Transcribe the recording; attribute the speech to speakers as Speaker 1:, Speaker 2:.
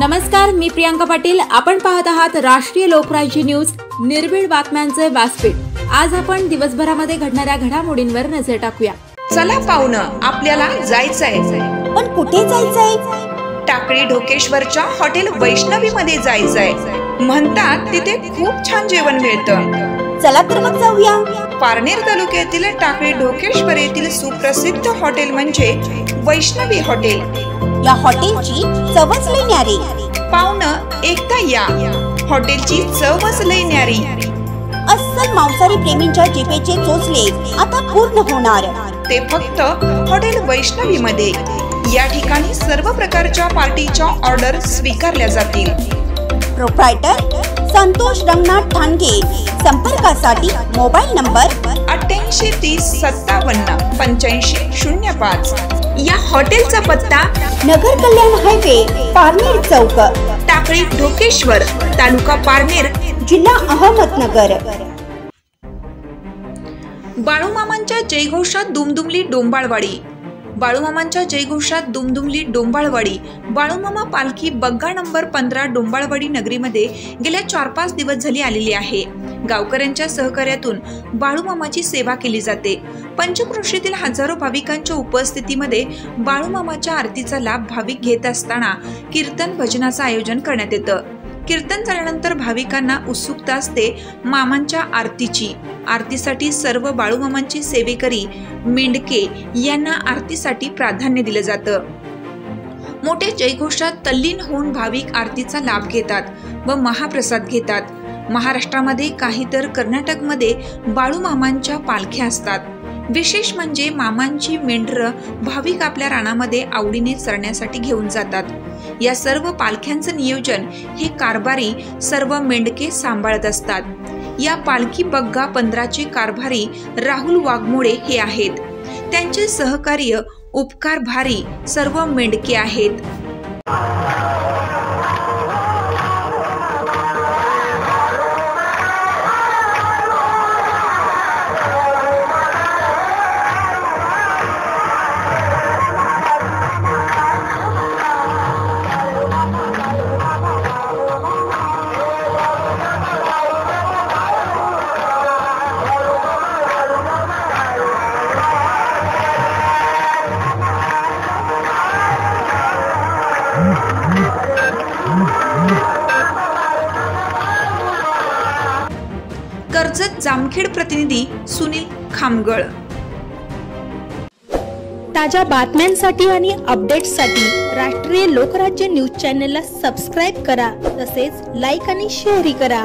Speaker 1: नमस्कार, मी प्रियांका पाटील। आपण पाहत आहात राष्ट्रीय लोकराज्य न्यूज, निर्भीड बातम्यांचे व्यासपीठ। आज आपण दिवसभरामध्ये घडणाऱ्या घडामोडींवर नजर टाकूया।
Speaker 2: चला पाहुणं, आपल्याला जायचंय।
Speaker 3: पण कुठे जायचंय?
Speaker 2: टाकळी ढोकेश्वरच्या हॉटेल वैष्णवी मध्ये जायचंय। म्हणतात तिथे खूप छान जेवण मिळतं।
Speaker 3: चला तर मग जाऊया।
Speaker 2: पारनेर तालुक्यातील टाकळी ढोकेश्वर येथील सुप्रसिद्ध हॉटेल म्हणजे वैष्णवी हॉटेल।
Speaker 3: या हॉटेलची चवच लई न्यारी।
Speaker 2: पाहुणं, एकदा या, हॉटेलची चवच लई न्यारी।
Speaker 3: अस्सल मांसाहारी प्रेमींच्या जिभेचे चोचले आता पूर्ण होणार,
Speaker 2: ते फक्त हॉटेल वैष्णवी मध्ये। या ठिकाणी सर्व प्रकारच्या पार्टीच्या ऑर्डर स्वीकारल्या जातील।
Speaker 3: प्रोप्रायटर संतोष रंगनाथ ठाणगे। संपर्कासाठी मोबाईल नंबर
Speaker 2: 8830578505। या हॉटेलचा पत्ता
Speaker 3: नगर कल्याण हायवे, पारनेर चौक,
Speaker 2: टाकळी ढोकेश्वर, तालुका पारनेर,
Speaker 3: जिल्हा अहमदनगर।
Speaker 2: बाळूमामांच्या जयघोषात दुमदुमली डोंबाळवाडी। बाळूमामांच्या जयघोषात दुमदुमली डोंबाळवाडी। बाळूमामा पालखी बग्गा नंबर 15 डोंबाळवाडी नगरीमध्ये गेल्या 4-5 दिवस झाली आलेली आहे। गावकऱ्यांच्या सहकार्यातून बाळूमामाची सेवा केली जाते। पंचक्रोशीतील हजारो भाविकांच्या उपस्थितीमध्ये बाळूमामाच्या आरतीचा लाभ भाविक घेत असताना कीर्तन भजनाचं आयोजन करण्यात येतं। कीर्तन झाल्यानंतर भाविकांना उत्सुकता असते मामांच्या आरतीची। आरतीसाठी सर्व बाळूमामांची सेवेकरी मेंढके यांना आरतीसाठी प्राधान्य दिलं जातं। मोठ्या जयघोषात तल्लीन होऊन भाविक आरतीचा लाभ घेतात व महाप्रसाद घेतात। महाराष्ट्रामध्ये काही तर कर्नाटकमध्ये बाळूमामांच्या पालख्या असतात। विशेष म्हणजे मामांची मेंढरं भाविक आपल्या रानामध्ये आवडीने चरण्यासाठी घेऊन जातात। या सर्व पालख्यांचं नियोजन हे कारभारी सर्व मेंढके सांभाळत असतात। या पालखी बग्गा 15चे कारभारी राहुल वाघमोडे हे आहेत। त्यांचे सहकार्य उपकार भारी सर्व मेंढके आहेत। कर्जत जामखेड प्रतिनिधी सुनील खामगळ।
Speaker 4: ताज्या बातम्यांसाठी आणि अपडेट्ससाठी राष्ट्रीय लोकराज्य न्यूज चॅनलला सबस्क्राईब करा, तसेच लाईक आणि शेअर करा।